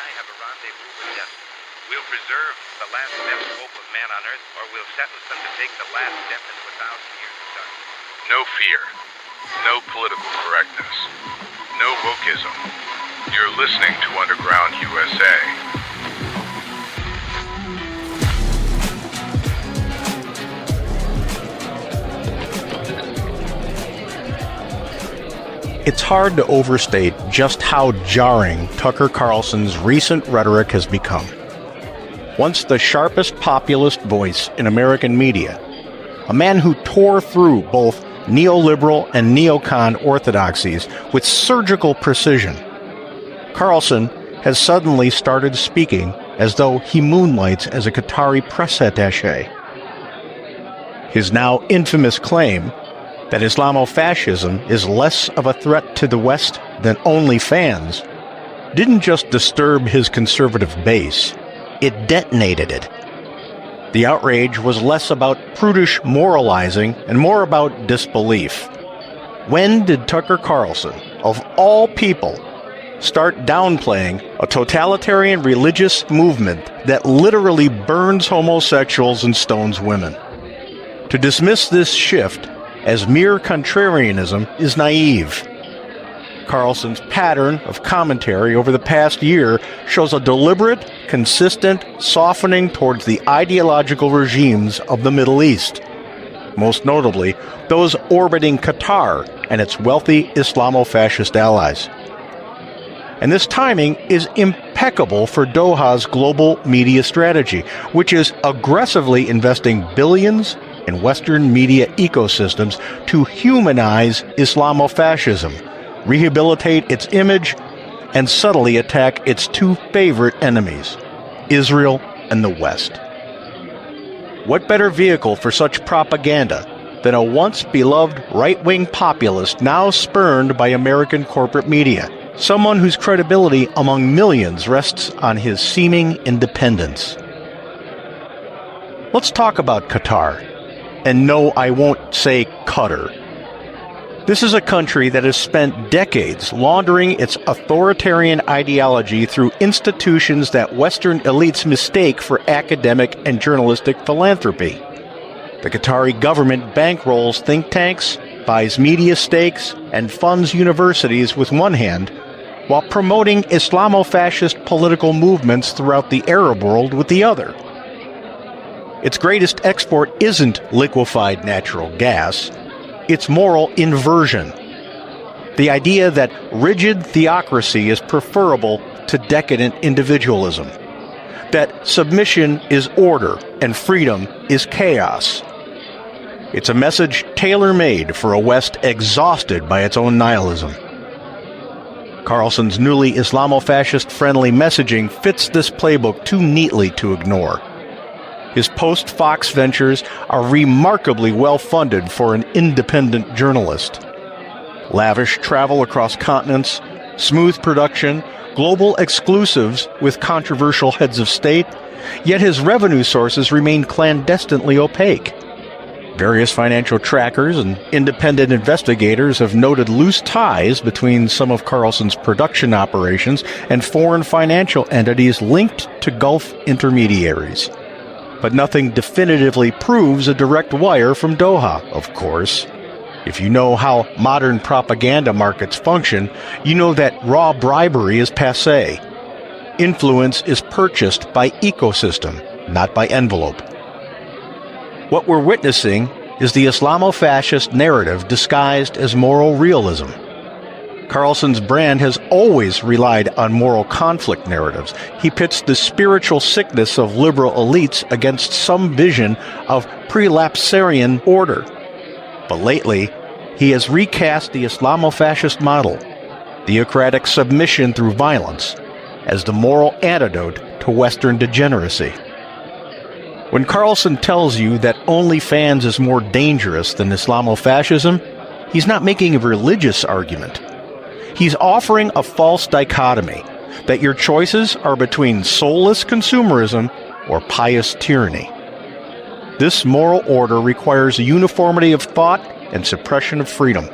I have a rendezvous with death. We'll preserve the last best hope of man on earth, or we'll sentence them to take the last step into 1,000 years of darkness. No fear. No political correctness. No wokeism. You're listening to Underground USA. It's hard to overstate just how jarring Tucker Carlson's recent rhetoric has become. Once the sharpest populist voice in American media, a man who tore through both neoliberal and neocon orthodoxies with surgical precision, Carlson has suddenly started speaking as though he moonlights as a Qatari press attaché. His now infamous claim that Islamofascism is less of a threat to the West than OnlyFans didn't just disturb his conservative base, it detonated it. The outrage was less about prudish moralizing and more about disbelief. When did Tucker Carlson, of all people, start downplaying a totalitarian religious movement that literally burns homosexuals and stones women? To dismiss this shift as mere contrarianism is naive. Carlson's pattern of commentary over the past year shows a deliberate, consistent softening towards the ideological regimes of the Middle East, most notably those orbiting Qatar and its wealthy Islamofascist allies. And this timing is impeccable for Doha's global media strategy, which is aggressively investing billions in Western media ecosystems to humanize Islamofascism, rehabilitate its image, and subtly attack its two favorite enemies, Israel and the West. What better vehicle for such propaganda than a once-beloved right-wing populist now spurned by American corporate media, someone whose credibility among millions rests on his seeming independence? Let's talk about Qatar. And no, I won't say Qatar. This is a country that has spent decades laundering its authoritarian ideology through institutions that Western elites mistake for academic and journalistic philanthropy. The Qatari government bankrolls think tanks, buys media stakes, and funds universities with one hand, while promoting Islamofascist political movements throughout the Arab world with the other. Its greatest export isn't liquefied natural gas, it's moral inversion. The idea that rigid theocracy is preferable to decadent individualism, that submission is order and freedom is chaos. It's a message tailor-made for a West exhausted by its own nihilism. Carlson's newly Islamofascist-friendly messaging fits this playbook too neatly to ignore. His post-Fox ventures are remarkably well-funded for an independent journalist. Lavish travel across continents, smooth production, global exclusives with controversial heads of state, yet his revenue sources remain clandestinely opaque. Various financial trackers and independent investigators have noted loose ties between some of Carlson's production operations and foreign financial entities linked to Gulf intermediaries. But nothing definitively proves a direct wire from Doha, of course. If you know how modern propaganda markets function, you know that raw bribery is passé. Influence is purchased by ecosystem, not by envelope. What we're witnessing is the Islamofascist narrative disguised as moral realism. Carlson's brand has always relied on moral conflict narratives. He pits the spiritual sickness of liberal elites against some vision of prelapsarian order. But lately, he has recast the Islamofascist model, theocratic submission through violence, as the moral antidote to Western degeneracy. When Carlson tells you that OnlyFans is more dangerous than Islamofascism, he's not making a religious argument. He's offering a false dichotomy, that your choices are between soulless consumerism or pious tyranny. This moral order requires uniformity of thought and suppression of freedom.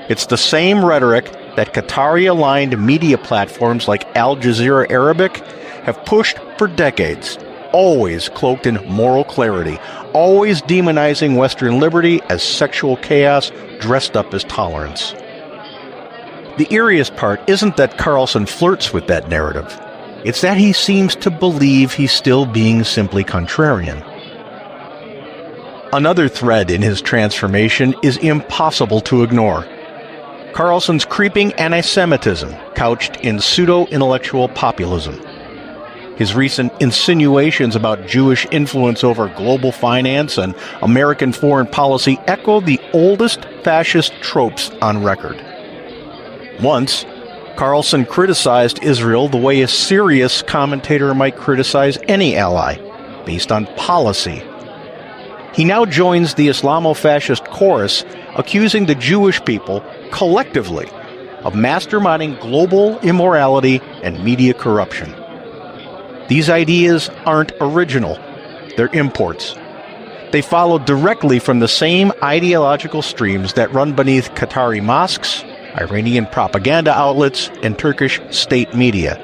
It's the same rhetoric that Qatari-aligned media platforms like Al Jazeera Arabic have pushed for decades, always cloaked in moral clarity, always demonizing Western liberty as sexual chaos dressed up as tolerance. The eeriest part isn't that Carlson flirts with that narrative. It's that he seems to believe he's still being simply contrarian. Another thread in his transformation is impossible to ignore. Carlson's creeping anti-Semitism couched in pseudo-intellectual populism. His recent insinuations about Jewish influence over global finance and American foreign policy echo the oldest fascist tropes on record. Once, Carlson criticized Israel the way a serious commentator might criticize any ally, based on policy. He now joins the Islamofascist chorus, accusing the Jewish people, collectively, of masterminding global immorality and media corruption. These ideas aren't original, they're imports. They follow directly from the same ideological streams that run beneath Qatari mosques, Iranian propaganda outlets, and Turkish state media.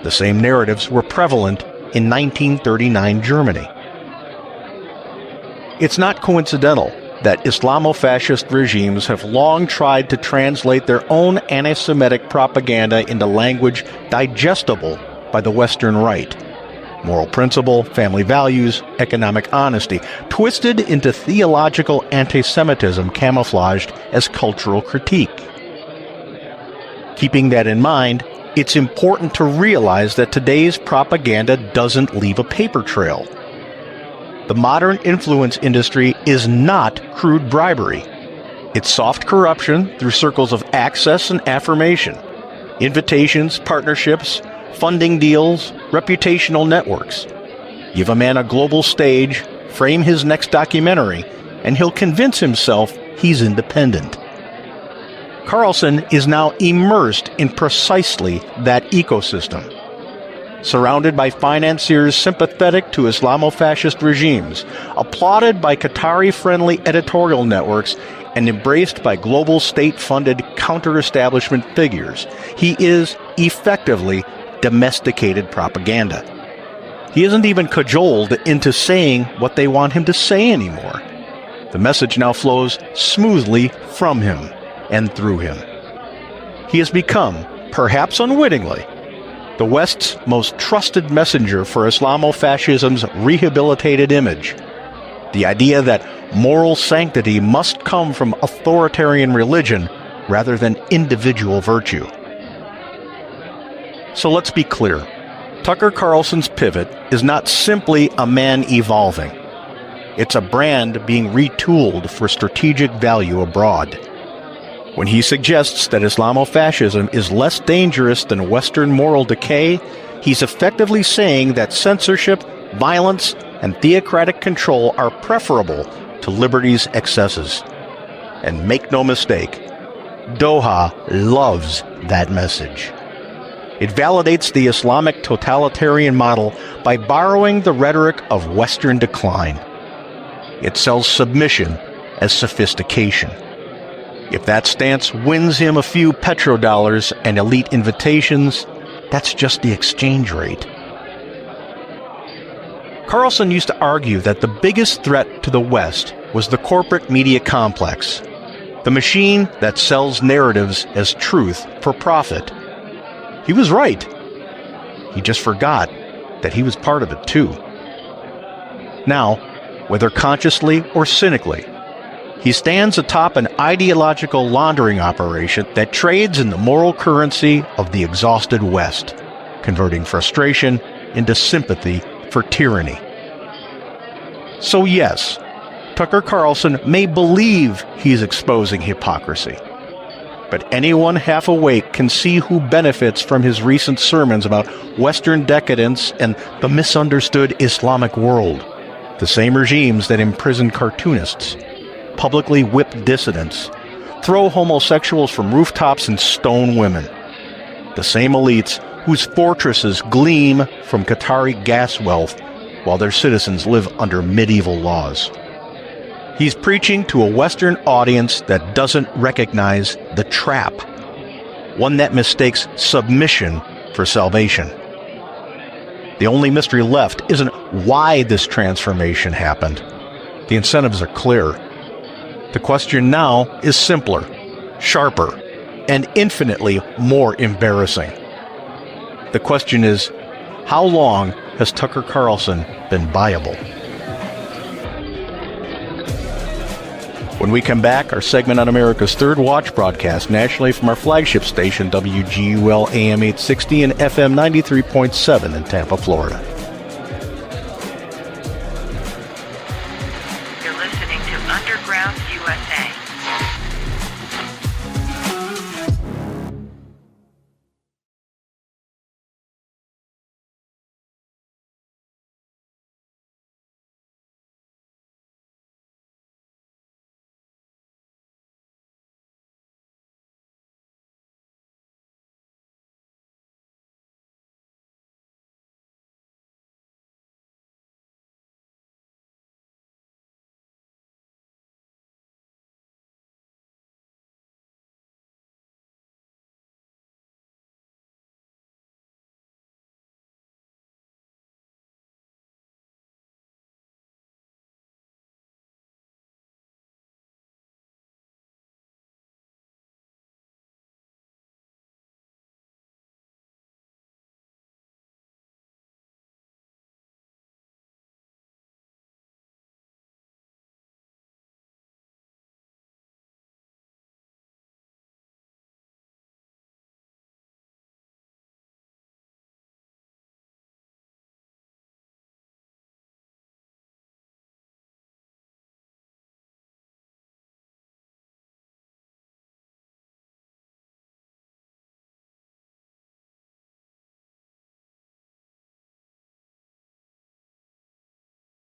The same narratives were prevalent in 1939 Germany. It's not coincidental that Islamofascist regimes have long tried to translate their own anti-Semitic propaganda into language digestible by the Western right. Moral principle, family values, economic honesty, twisted into theological anti-Semitism camouflaged as cultural critique. Keeping that in mind, it's important to realize that today's propaganda doesn't leave a paper trail. The modern influence industry is not crude bribery. It's soft corruption through circles of access and affirmation, invitations, partnerships, funding deals, reputational networks. Give a man a global stage, frame his next documentary, and he'll convince himself he's independent. Carlson is now immersed in precisely that ecosystem. Surrounded by financiers sympathetic to Islamofascist regimes, applauded by Qatari-friendly editorial networks, and embraced by global state-funded counter-establishment figures, he is effectively domesticated propaganda. He isn't even cajoled into saying what they want him to say anymore. The message now flows smoothly from him and through him. He has become, perhaps unwittingly, the West's most trusted messenger for Islamofascism's rehabilitated image. The idea that moral sanctity must come from authoritarian religion rather than individual virtue. So let's be clear. Tucker Carlson's pivot is not simply a man evolving. It's a brand being retooled for strategic value abroad. When he suggests that Islamofascism is less dangerous than Western moral decay, he's effectively saying that censorship, violence, and theocratic control are preferable to liberty's excesses. And make no mistake, Doha loves that message. It validates the Islamic totalitarian model by borrowing the rhetoric of Western decline. It sells submission as sophistication. If that stance wins him a few petrodollars and elite invitations, that's just the exchange rate. Carlson used to argue that the biggest threat to the West was the corporate media complex, the machine that sells narratives as truth for profit. He was right. He just forgot that he was part of it too. Now, whether consciously or cynically, he stands atop an ideological laundering operation that trades in the moral currency of the exhausted West, converting frustration into sympathy for tyranny. So yes, Tucker Carlson may believe he's exposing hypocrisy, but anyone half awake can see who benefits from his recent sermons about Western decadence and the misunderstood Islamic world, the same regimes that imprison cartoonists, publicly whip dissidents, throw homosexuals from rooftops and stone women. The same elites whose fortresses gleam from Qatari gas wealth while their citizens live under medieval laws. He's preaching to a Western audience that doesn't recognize the trap. one that mistakes submission for salvation. The only mystery left isn't why this transformation happened. The incentives are clear. The question now is simpler, sharper, and infinitely more embarrassing. The question is, how long has Tucker Carlson been viable? When we come back, our segment on America's Third Watch broadcast nationally from our flagship station, WGUL AM 860 and FM 93.7 in Tampa, Florida.